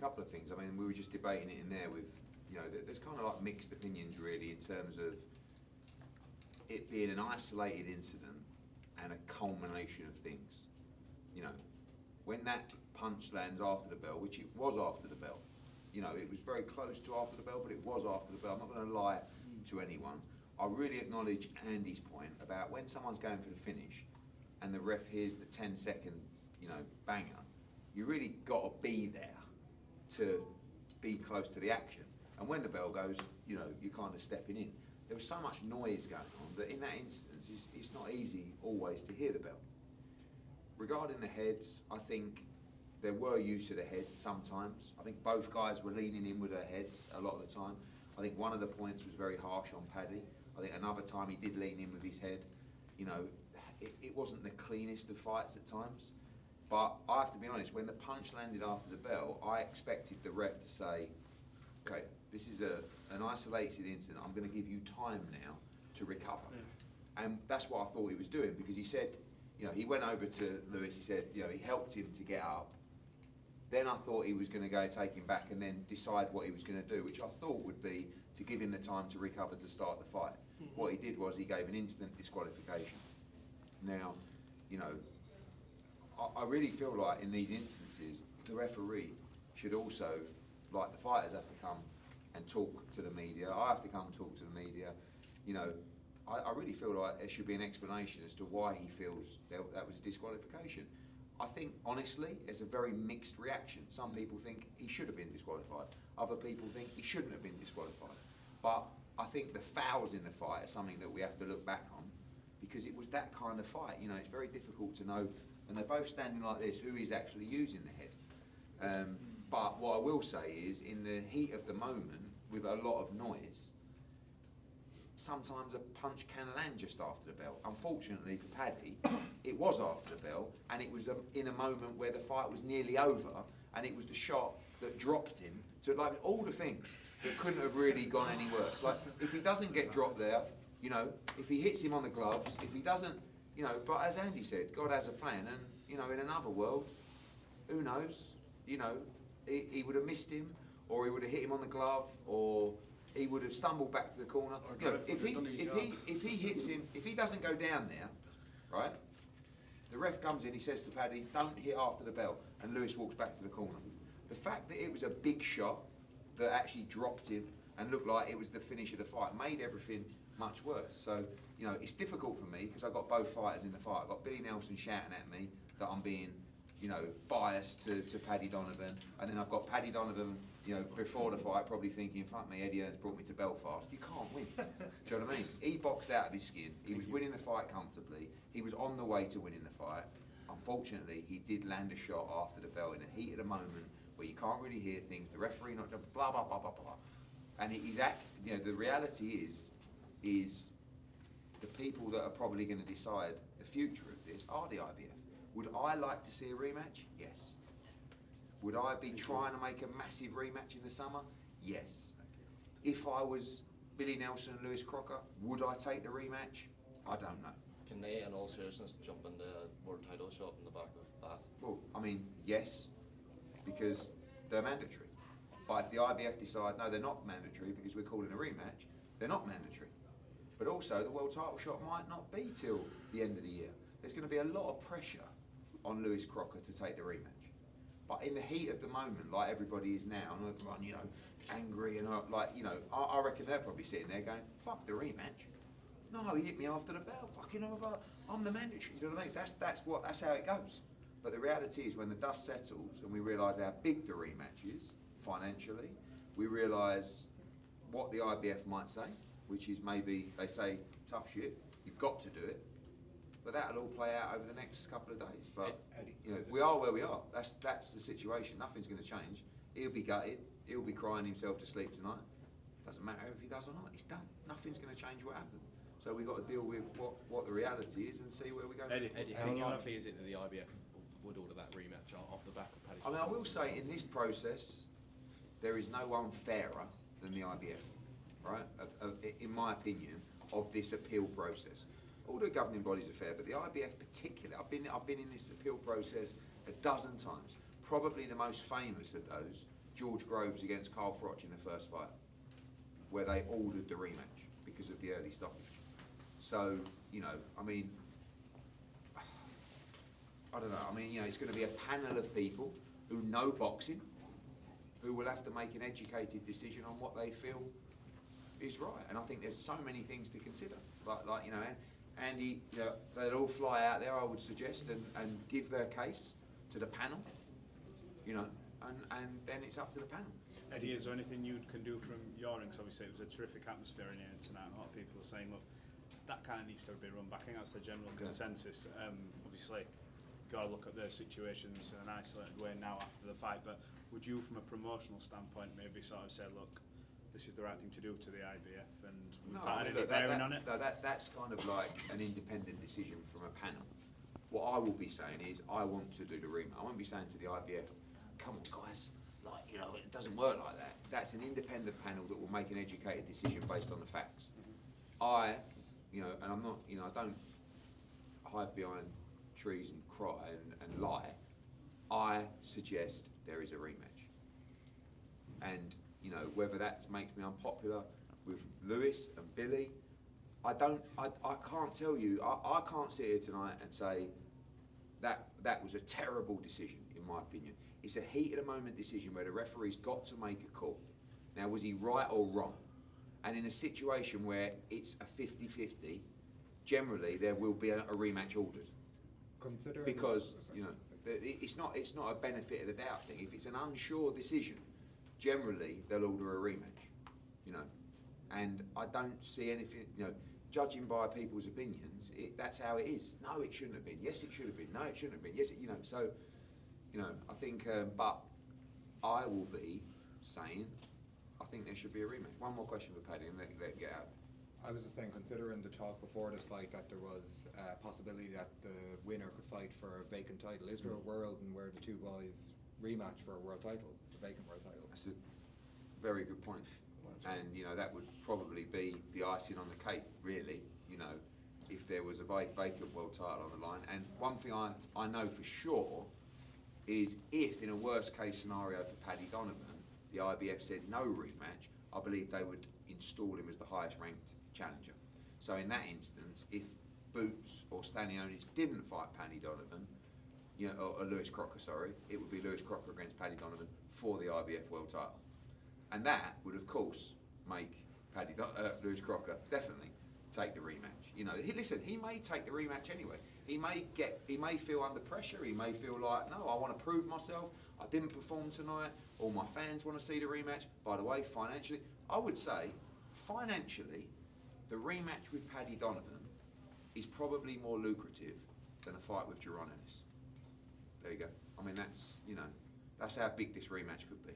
couple of things. I mean, we were just debating it in there with, you know, there's kind of like mixed opinions really in terms of it being an isolated incident and a culmination of things. You know, when that punch lands after the bell, which it was after the bell, you know, it was very close to after the bell, but it was after the bell. I'm not going to lie to anyone. I really acknowledge Andy's point about when someone's going for the finish and the ref hears the 10-second, you know, banger, you really got to be there to be close to the action. And when the bell goes, you know, you're kind of stepping in. There was so much noise going on that in that instance, it's not easy always to hear the bell. Regarding the heads, I think there were use of the heads sometimes. I think both guys were leaning in with their heads a lot of the time. I think one of the points was very harsh on Paddy. I think another time he did lean in with his head. You know, it wasn't the cleanest of fights at times. But I have to be honest, when the punch landed after the bell, I expected the ref to say, okay, this is an isolated incident. I'm going to give you time now to recover. Yeah. And that's what I thought he was doing, because he said, you know, he went over to Lewis, he said, you know, he helped him to get up. Then I thought he was going to go take him back and then decide what he was going to do, which I thought would be to give him the time to recover to start the fight. Mm-hmm. What he did was he gave an instant disqualification. Now, you know, I really feel like in these instances, the referee should also, like the fighters have to come and talk to the media, I have to come and talk to the media. You know, I really feel like there should be an explanation as to why he feels that was a disqualification. I think, honestly, it's a very mixed reaction. Some people think he should have been disqualified. Other people think he shouldn't have been disqualified. But I think the fouls in the fight are something that we have to look back on, because it was that kind of fight. You know, it's very difficult to know, and they're both standing like this, who is actually using the head. But what I will say is, in the heat of the moment, with a lot of noise, sometimes a punch can land just after the bell. Unfortunately for Paddy, it was after the bell, and it was in a moment where the fight was nearly over, and it was the shot that dropped him to, like, all the things that couldn't have really gone any worse. Like, if he doesn't get dropped there, you know, if he hits him on the gloves, if he doesn't, you know, but as Andy said, God has a plan, and, you know, in another world, who knows, you know, he would have missed him, or he would have hit him on the glove, or he would have stumbled back to the corner. You know, if he hits him, if he doesn't go down there, right, the ref comes in, he says to Paddy, don't hit after the bell, and Lewis walks back to the corner. The fact that it was a big shot that actually dropped him and looked like it was the finish of the fight made everything much worse. So, you know, it's difficult for me because I've got both fighters in the fight. I've got Billy Nelson shouting at me that I'm being, you know, biased to Paddy Donovan, and then I've got Paddy Donovan, you know, before the fight probably thinking, fuck me, Eddie Hearn's brought me to Belfast. You can't win. Do you know what I mean? He boxed out of his skin. He was winning the fight comfortably. He was on the way to winning the fight. Unfortunately, he did land a shot after the bell in the heat of the moment where you can't really hear things. The referee not blah blah blah blah blah, and you know, the reality is the people that are probably going to decide the future of this are the IBF. Would I like to see a rematch? Yes. Would I be trying to make a massive rematch in the summer? Yes. If I was Billy Nelson and Lewis Crocker, would I take the rematch? I don't know. Can they, in all seriousness, jump in the world title shot in the back of that? Well, I mean, yes, because they're mandatory. But if the IBF decide, no, they're not mandatory because we're calling a rematch, they're not mandatory. But also, the world title shot might not be till the end of the year. There's going to be a lot of pressure on Lewis Crocker to take the rematch. But in the heat of the moment, like everybody is now, and everyone, you know, angry and like, you know, I reckon they're probably sitting there going, fuck the rematch. No, he hit me after the bell. Fucking hell, I'm the mandatory. You know what I mean? That's how it goes. But the reality is, when the dust settles and we realise how big the rematch is financially, we realise what the IBF might say, which is maybe they say, tough shit, you've got to do it. But that'll all play out over the next couple of days. But you know, we are where we are. That's the situation. Nothing's going to change. He'll be gutted. He'll be crying himself to sleep tonight. Doesn't matter if he does or not. It's done. Nothing's going to change what happened. So we've got to deal with what the reality is and see where we go. Eddie, how likely is it that the IBF would order that rematch off the back of Paddy's? I mean, I will say in this process, there is no one fairer than the IBF, right? In my opinion, of this appeal process. All the governing bodies are fair, but the IBF particularly, I've been in this appeal process a dozen times. Probably the most famous of those George Groves against Carl Froch in the first fight, where they ordered the rematch because of the early stoppage. So, you know, I mean, I don't know. I mean, you know, it's going to be a panel of people who know boxing, who will have to make an educated decision on what they feel is right. And I think there's so many things to consider. Like you know, Andy, you know, they'll all fly out there, I would suggest, and give their case to the panel, you know, and then it's up to the panel. Eddie, is there anything you can do from your end? 'Cause obviously it was a terrific atmosphere in here tonight. A lot of people are saying, look, that kind of needs to be run back. I think that's the general consensus. Obviously, got to look at their situations in an isolated way now after the fight, but would you, from a promotional standpoint, maybe sort of say, look, this is the right thing to do to the IBF, and would that have any bearing on it? No, that's kind of like an independent decision from a panel. What I will be saying is, I want to do the rematch. I won't be saying to the IBF, come on guys, like, you know, it doesn't work like that. That's an independent panel that will make an educated decision based on the facts. You know, and I'm not, you know, I don't hide behind trees and cry and lie. I suggest there is a rematch. And, you know, whether that makes me unpopular with Lewis and Billy, I can't tell you, I can't sit here tonight and say that was a terrible decision, in my opinion. It's a heat of the moment decision where the referee's got to make a call. Now, was he right or wrong? And in a situation where it's a 50-50, generally there will be a rematch ordered. Because, you know, it's not a benefit of the doubt thing. If it's an unsure decision, generally they'll order a rematch, you know. And I don't see anything, you know, judging by people's opinions, that's how it is. No, it shouldn't have been. Yes, it should have been. No, it shouldn't have been. Yes, you know. So, you know, I think, but I will be saying, I think there should be a rematch. One more question for Paddy, and let it get out. I was just saying, considering the talk before this fight that there was a possibility that the winner could fight for a vacant title, is there a world in where the two boys rematch for a world title, a vacant world title? That's a very good point. And, you know, that would probably be the icing on the cake, really, you know, if there was a vacant world title on the line. And one thing I know for sure is if, in a worst case scenario for Paddy Donovan, the IBF said no rematch, I believe they would install him as the highest ranked challenger. So in that instance, if Boots or Stanionis didn't fight Paddy Donovan, you know, or Lewis Crocker, sorry, it would be Lewis Crocker against Paddy Donovan for the IBF world title. And that would, of course, make Lewis Crocker definitely take the rematch. You know, listen, he may take the rematch anyway. He may feel under pressure. He may feel like, no, I want to prove myself. I didn't perform tonight. All my fans want to see the rematch. By the way, financially, I would say, financially, the rematch with Paddy Donovan is probably more lucrative than a fight with Jaron Ennis. There you go. I mean, that's, you know, that's how big this rematch could be.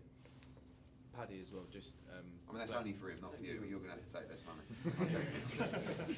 Paddy as well, just... I mean, that's only for him, not for you. You're going to have to take less money. I'm joking.